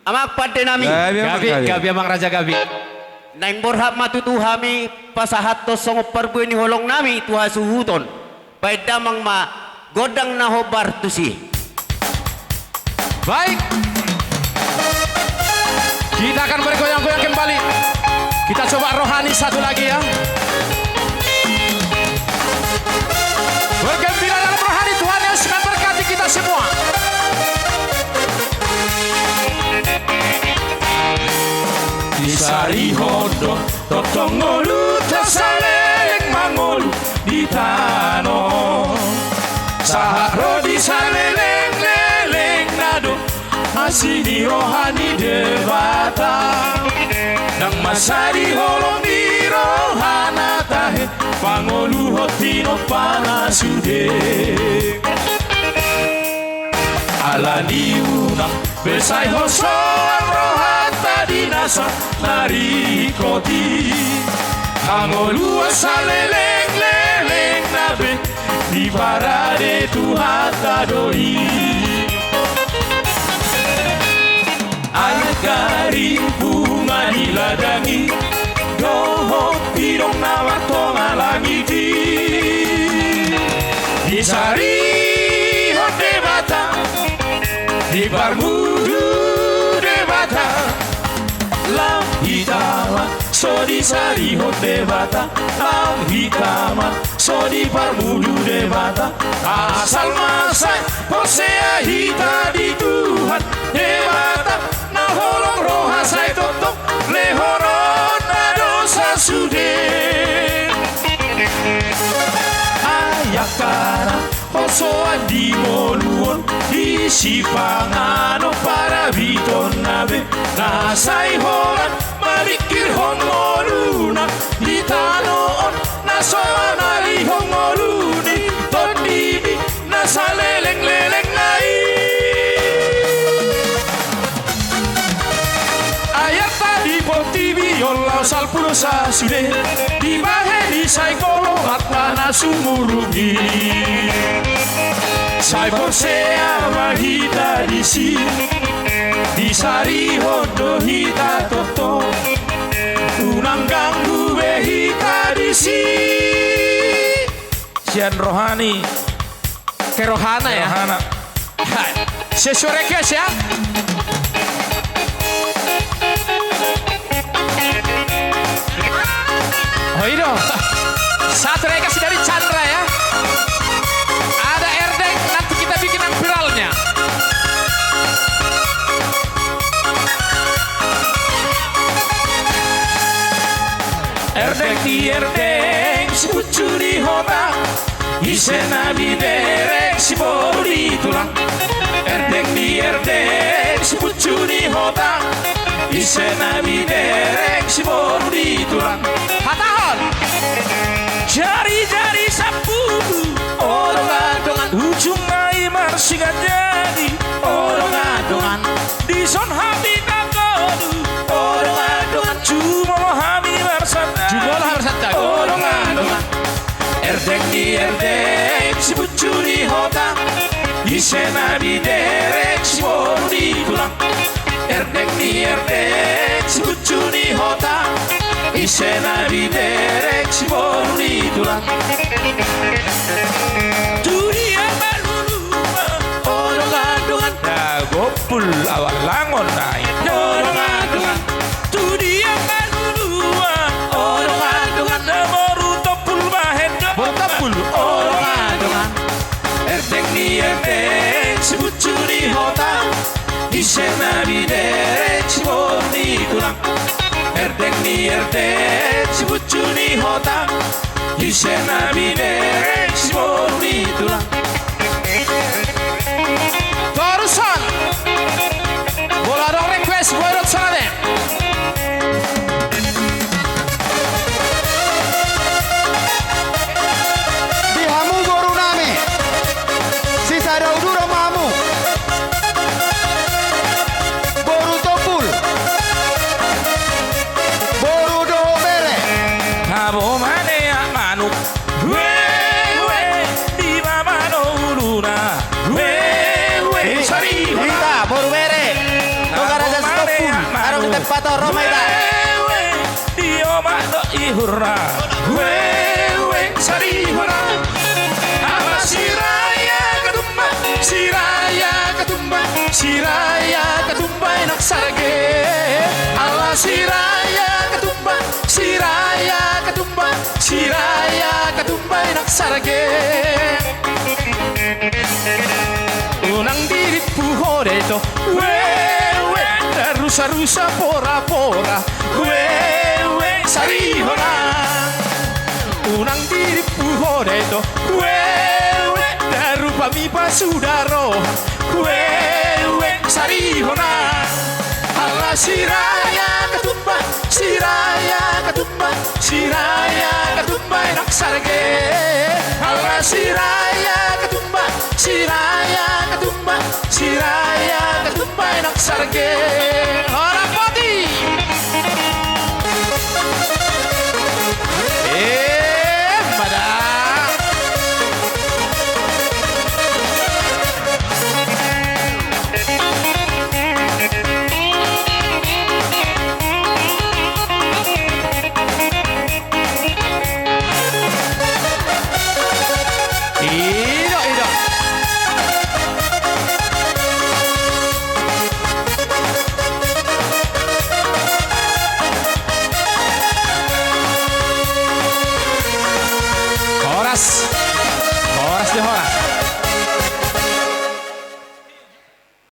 Amak pada nami. Gabi amang raja gabi. Naing borhap matutu hami pasahat to songo parbu ni holong nami tuha suhuton. Baik damang ma godang na hobar tusi. Baik. Kita akan bergoyang-goyang kembali. Kita coba rohani satu lagi ya. Bergembira dalam rohani, Tuhan Yesus memberkati kita semua. Disari hodo totongolu tasaleng mangolu di tano saharo di saleleng leleng nado masih di rohani debata nang masari holong di rohana tahe pangolu hotino panasude ala diunang besai hosoan rohata dinasa nari koti angolua saleleng leleng nabe di parade Tuhan tadoi ayat garing bunga diladangi doho pirong nawa tonga langiti di sari hote bata di barmudu de bata lam hitama so di sari hote bata lam hitama so di barmudu de bata asal masai hosea hita di Tuhan de bata na holong roha sai totok lehoron na dosa sude ayakara hosoan di moluon di sipangano para viton nabe nasai horan malikir hongoluna di tanoon nasoan ali hongoluni tondini nasaleleng leleng nai ayat tadi potibi yolla salpurosa sude di baheri sai kolong atana sumurugi sai posea mahita di sini di sari hodo hita toto unang ganggu behita di sini sian rohani ke rohana ya rohana sesurekes ya Hoido satu rekasi dari Chandra ya ada Erdek nanti kita bikin yang viralnya Erdek di Erdek si pucuri hota isena biderek si bori tulang Erdek di Erdek si pucuri hota isena biderek si bori tulang hatahon jari-jari sapu orang-adongan ujung maimar singa jadi orang-adongan di son hami nakodu orang-adongan cuma hami marsata orang-adongan erdek di erdek si bucuri hota isena di derek si bodi tulang erdek di erdek si bucuri hota isena di derek si bodi tulang dunia maluluma orang-adongan gopul awal langon naik orang-adongan dunia maluluma orang-adongan moru topul mahenda topul orang-adongan erdek ni erdek sebut curi hota isena di derek sebut di tulang erdek ni erdek sebut curi hota isena di derek sebut di tulang Barusan bola dong request buat sana Dihamu boru nami sisa dauduro mamu boru topul boru dohobere Abo mane manuk we di mama no luna we sari Hita boru bere Togara jasito pato romaita. Wewe dio mano ihura. Wewe sarihona. Ala siraya katumba, siraya katumba, siraya katumba enak sarge. Ala siraya katumba, siraya katumba, siraya katumba enak sarge. Unang diri puhoreto, wewe rusa-rusa pora-pora, wewe sarihona. Unang diri puhoreto, wewe rupa mi pasudaro, wewe sarihona. Ala siraya katumba, siraya katumba, siraya katumba enak sarge. Ala siraya katumba, siraya katumba, siraya katumba enak sarge.